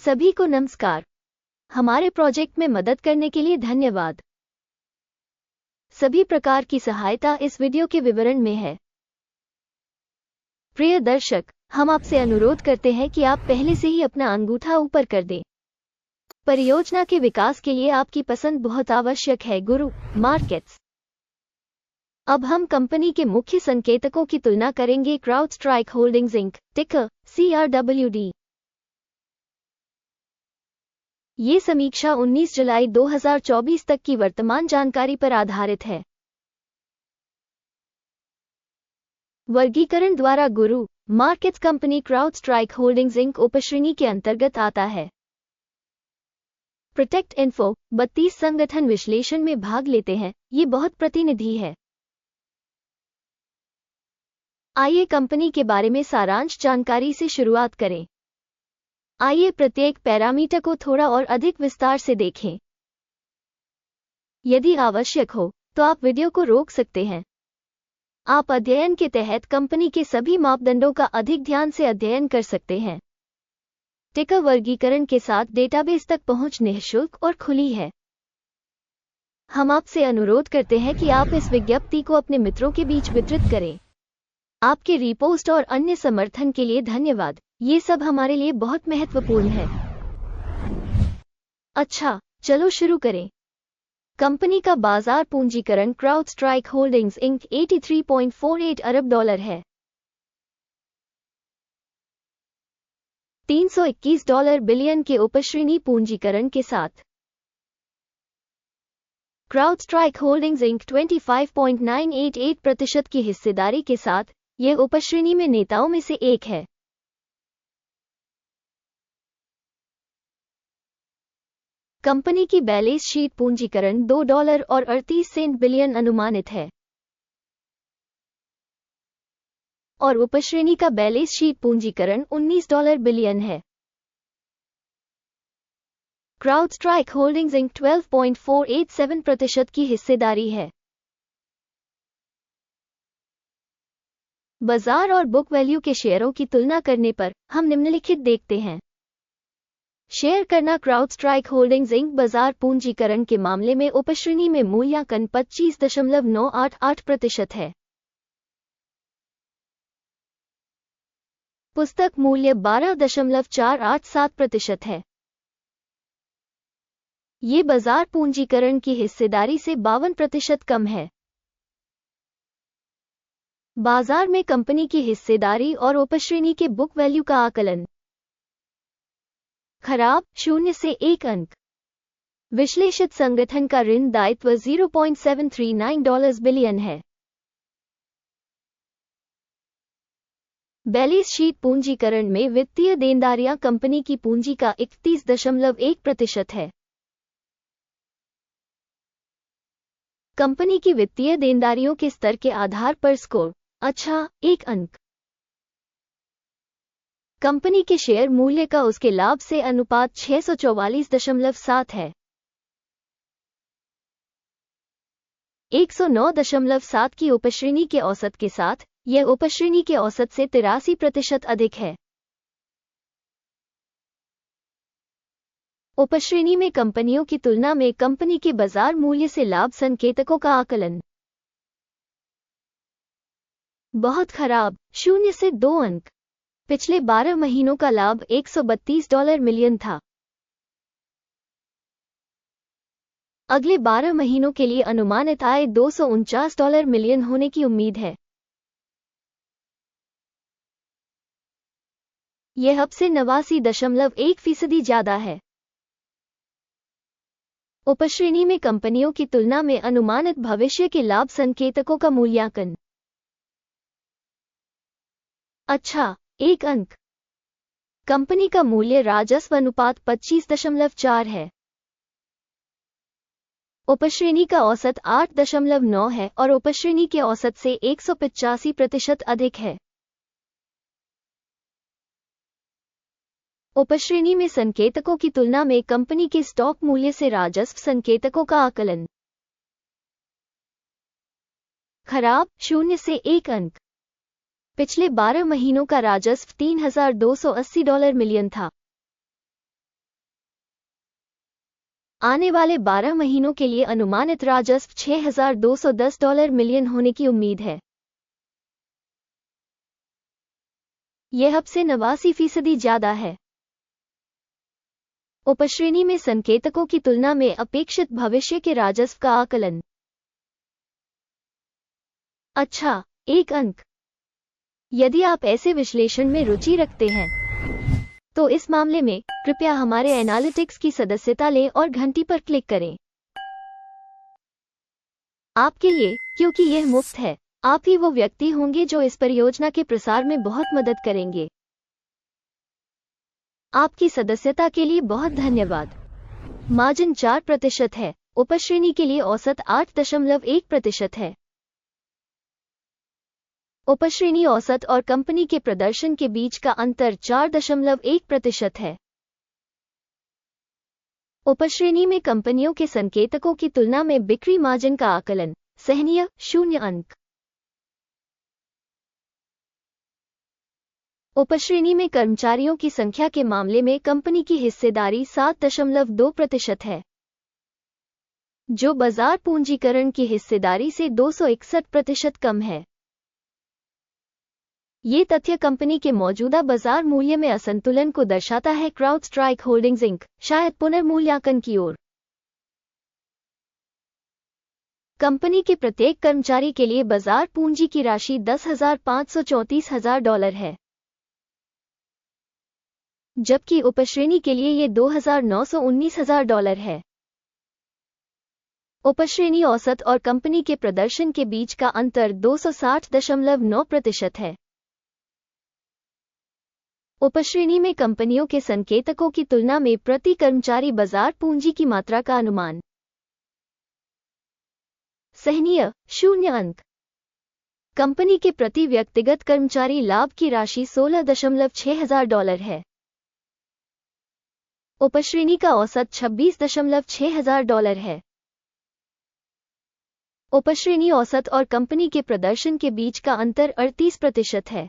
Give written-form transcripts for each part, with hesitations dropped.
सभी को नमस्कार। हमारे प्रोजेक्ट में मदद करने के लिए धन्यवाद। सभी प्रकार की सहायता इस वीडियो के विवरण में है। प्रिय दर्शक, हम आपसे अनुरोध करते हैं कि आप पहले से ही अपना अंगूठा ऊपर कर दें। परियोजना के विकास के लिए आपकी पसंद बहुत आवश्यक है। गुरु मार्केट्स। अब हम कंपनी के मुख्य संकेतकों की तुलना करेंगे। क्राउडस्ट्राइक होल्डिंग्स इंक, टिकर CRWD। ये समीक्षा 19 जुलाई 2024 तक की वर्तमान जानकारी पर आधारित है। वर्गीकरण द्वारा गुरु markets company CrowdStrike Holdings Inc उपश्रेणी के अंतर्गत आता है। प्रोटेक्ट इन्फो 32 संगठन विश्लेषण में भाग लेते हैं। ये बहुत प्रतिनिधि है। आइए कंपनी के बारे में सारांश जानकारी से शुरुआत करें। आइए प्रत्येक पैरामीटर को थोड़ा और अधिक विस्तार से देखें। यदि आवश्यक हो तो आप वीडियो को रोक सकते हैं। आप अध्ययन के तहत कंपनी के सभी मापदंडों का अधिक ध्यान से अध्ययन कर सकते हैं। टिकर वर्गीकरण के साथ डेटाबेस तक पहुंच निःशुल्क और खुली है। हम आपसे अनुरोध करते हैं कि आप इस विज्ञप्ति को अपने मित्रों के बीच वितरित करें। आपके रिपोस्ट और अन्य समर्थन के लिए धन्यवाद। ये सब हमारे लिए बहुत महत्वपूर्ण है। अच्छा, चलो शुरू करें। कंपनी का बाजार पूंजीकरण क्राउडस्ट्राइक होल्डिंग्स इंक 83.48 अरब डॉलर है। $321 बिलियन के उपश्रेणी पूंजीकरण के साथ क्राउडस्ट्राइक होल्डिंग्स इंक 25.988% की हिस्सेदारी के साथ यह उपश्रेणी में नेताओं में से एक है। कंपनी की बैलेंस शीट पूंजीकरण $2.38 बिलियन अनुमानित है और उपश्रेणी का बैलेंस शीट पूंजीकरण $19 बिलियन है। क्राउडस्ट्राइक होल्डिंग्स इंक 12.487% की हिस्सेदारी है। बाजार और बुक वैल्यू के शेयरों की तुलना करने पर हम निम्नलिखित देखते हैं। शेयर करना क्राउडस्ट्राइक होल्डिंग्स इंक बाजार पूंजीकरण के मामले में उपश्रेणी में मूल्यांकन 25.988% है। पुस्तक मूल्य 12.487% है। ये बाजार पूंजीकरण की हिस्सेदारी से 52% कम है। बाजार में कंपनी की हिस्सेदारी और उपश्रेणी के बुक वैल्यू का आकलन। खराब 0 से 1 अंक। विश्लेषित संगठन का ऋण दायित्व $0.739 बिलियन है। बैलेंस शीट पूंजीकरण में वित्तीय देनदारियां कंपनी की पूंजी का 31.1% है। कंपनी की वित्तीय देनदारियों के स्तर के आधार पर स्कोर अच्छा 1 अंक। कंपनी के शेयर मूल्य का उसके लाभ से अनुपात 644.7 है। 109.7 की उपश्रेणी के औसत के साथ यह उपश्रेणी के औसत से 83% अधिक है। उपश्रेणी में कंपनियों की तुलना में कंपनी के बाजार मूल्य से लाभ संकेतकों का आकलन। बहुत खराब 0 से 2 अंक। पिछले 12 महीनों का लाभ $132 मिलियन था। अगले 12 महीनों के लिए अनुमानित आय $249 मिलियन होने की उम्मीद है। यह अब से 89.1% ज्यादा है। उपश्रेणी में कंपनियों की तुलना में अनुमानित भविष्य के लाभ संकेतकों का मूल्यांकन। अच्छा 1 अंक। कंपनी का मूल्य राजस्व अनुपात 25.4 है। उपश्रेणी का औसत 8.9 है और उपश्रेणी के औसत से 185% अधिक है। उपश्रेणी में संकेतकों की तुलना में कंपनी के स्टॉक मूल्य से राजस्व संकेतकों का आकलन। खराब 0 से 1 अंक। पिछले 12 महीनों का राजस्व $3,280 मिलियन था। आने वाले 12 महीनों के लिए अनुमानित राजस्व $6,210 मिलियन होने की उम्मीद है। यह अब से 89% ज्यादा है। उपश्रेणी में संकेतकों की तुलना में अपेक्षित भविष्य के राजस्व का आकलन। अच्छा, 1 अंक। यदि आप ऐसे विश्लेषण में रुचि रखते हैं तो इस मामले में कृपया हमारे एनालिटिक्स की सदस्यता लें और घंटी पर क्लिक करें। आपके लिए, क्योंकि यह मुफ्त है, आप ही वो व्यक्ति होंगे जो इस परियोजना के प्रसार में बहुत मदद करेंगे। आपकी सदस्यता के लिए बहुत धन्यवाद। मार्जिन 4% है। उपश्रेणी के लिए औसत 8.1% है। उपश्रेणी औसत और कंपनी के प्रदर्शन के बीच का अंतर 4.1% है। उपश्रेणी में कंपनियों के संकेतकों की तुलना में बिक्री मार्जिन का आकलन सहनीय 0 अंक। उपश्रेणी में कर्मचारियों की संख्या के मामले में कंपनी की हिस्सेदारी 7.2% है, जो बाजार पूंजीकरण की हिस्सेदारी से 261% कम है। ये तथ्य कंपनी के मौजूदा बाजार मूल्य में असंतुलन को दर्शाता है। क्राउडस्ट्राइक होल्डिंग्स इंक शायद पुनर्मूल्यांकन की ओर। कंपनी के प्रत्येक कर्मचारी के लिए बाजार पूंजी की राशि $10,534,000 है, जबकि उपश्रेणी के लिए ये $2,919,000 है। उपश्रेणी औसत और कंपनी के प्रदर्शन के बीच का अंतर 260.9% है। उपश्रेणी में कंपनियों के संकेतकों की तुलना में प्रति कर्मचारी बाजार पूंजी की मात्रा का अनुमान सहनीय 0 अंक। कंपनी के प्रति व्यक्तिगत कर्मचारी लाभ की राशि $16,600 है। उपश्रेणी का औसत $26,600 है। उपश्रेणी औसत और कंपनी के प्रदर्शन के बीच का अंतर 38% है।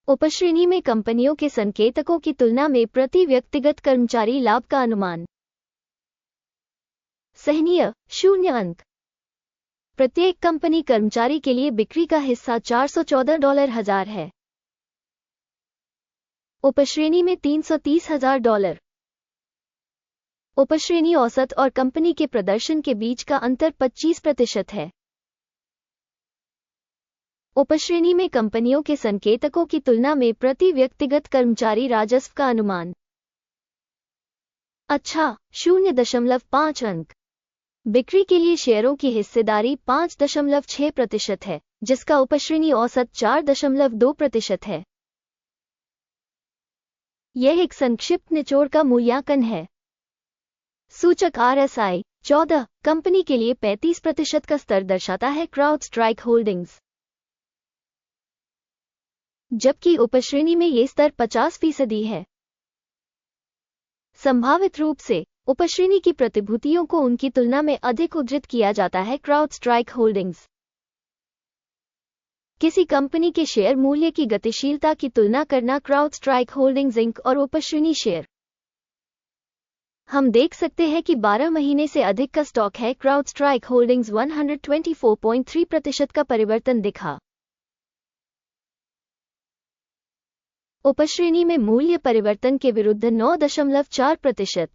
उपश्रेणी में कंपनियों के संकेतकों की तुलना में प्रति व्यक्तिगत कर्मचारी लाभ का अनुमान सहनीय 0 अंक। प्रत्येक कंपनी कर्मचारी के लिए बिक्री का हिस्सा $414,000 है। उपश्रेणी में $330,000। उपश्रेणी औसत और कंपनी के प्रदर्शन के बीच का अंतर 25% है। उपश्रेणी में कंपनियों के संकेतकों की तुलना में प्रति व्यक्तिगत कर्मचारी राजस्व का अनुमान अच्छा 0.5 अंक। बिक्री के लिए शेयरों की हिस्सेदारी 5.6% है, जिसका उपश्रेणी औसत 4.2% है। यह एक संक्षिप्त निचोड़ का मूल्यांकन है। सूचक RSI 14 कंपनी के लिए 35% का स्तर दर्शाता है। क्राउडस्ट्राइक होल्डिंग्स, जबकि उपश्रेणी में ये स्तर 50% है। संभावित रूप से उपश्रेणी की प्रतिभूतियों को उनकी तुलना में अधिक उद्धृत किया जाता है। क्राउडस्ट्राइक होल्डिंग्स किसी कंपनी के शेयर मूल्य की गतिशीलता की तुलना करना। क्राउडस्ट्राइक होल्डिंग्स इंक और उपश्रेणी शेयर। हम देख सकते हैं कि 12 महीने से अधिक का स्टॉक है। क्राउडस्ट्राइक होल्डिंग्स 124.3% का परिवर्तन दिखा। उपश्रेणी में मूल्य परिवर्तन के विरुद्ध 9.4%।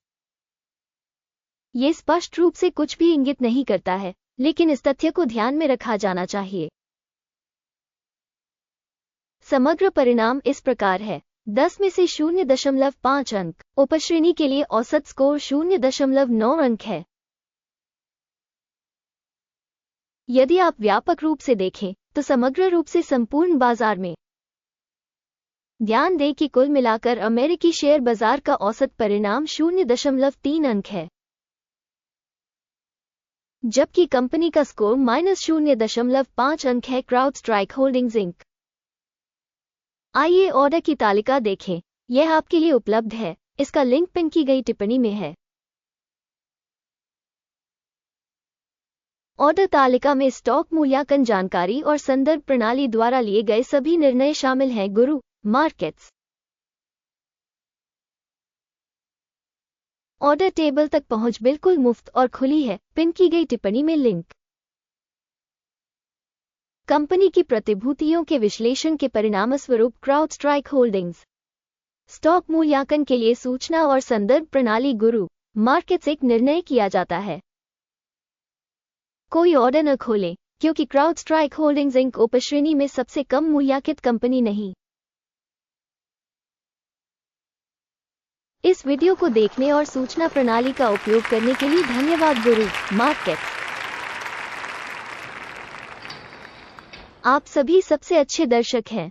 ये स्पष्ट रूप से कुछ भी इंगित नहीं करता है, लेकिन इस तथ्य को ध्यान में रखा जाना चाहिए। समग्र परिणाम इस प्रकार है: 10 में से 0.5 अंक। उपश्रेणी के लिए औसत स्कोर 0.9 अंक है। यदि आप व्यापक रूप से देखें तो समग्र रूप से संपूर्ण बाजार में ध्यान दें कि कुल मिलाकर अमेरिकी शेयर बाजार का औसत परिणाम 0.3 अंक है, जबकि कंपनी का स्कोर -0.5 अंक है। CrowdStrike Holdings Inc. आइए ऑर्डर की तालिका देखें। यह आपके लिए उपलब्ध है। इसका लिंक पिन की गई टिप्पणी में है। ऑर्डर तालिका में स्टॉक मूल्यांकन जानकारी और संदर्भ प्रणाली द्वारा लिए गए सभी निर्णय शामिल हैं। गुरु मार्केट्स। ऑर्डर टेबल तक पहुंच बिल्कुल मुफ्त और खुली है। पिन की गई टिप्पणी में लिंक। कंपनी की प्रतिभूतियों के विश्लेषण के परिणामस्वरूप क्राउडस्ट्राइक होल्डिंग्स स्टॉक मूल्यांकन के लिए सूचना और संदर्भ प्रणाली गुरु मार्केट्स एक निर्णय किया जाता है। कोई ऑर्डर न खोलें, क्योंकि क्राउडस्ट्राइक होल्डिंग्स इंक उपश्रेणी में सबसे कम मूल्यांकित कंपनी नहीं। इस वीडियो को देखने और सूचना प्रणाली का उपयोग करने के लिए धन्यवाद। गुरु मार्केट्स आप सभी सबसे अच्छे दर्शक हैं।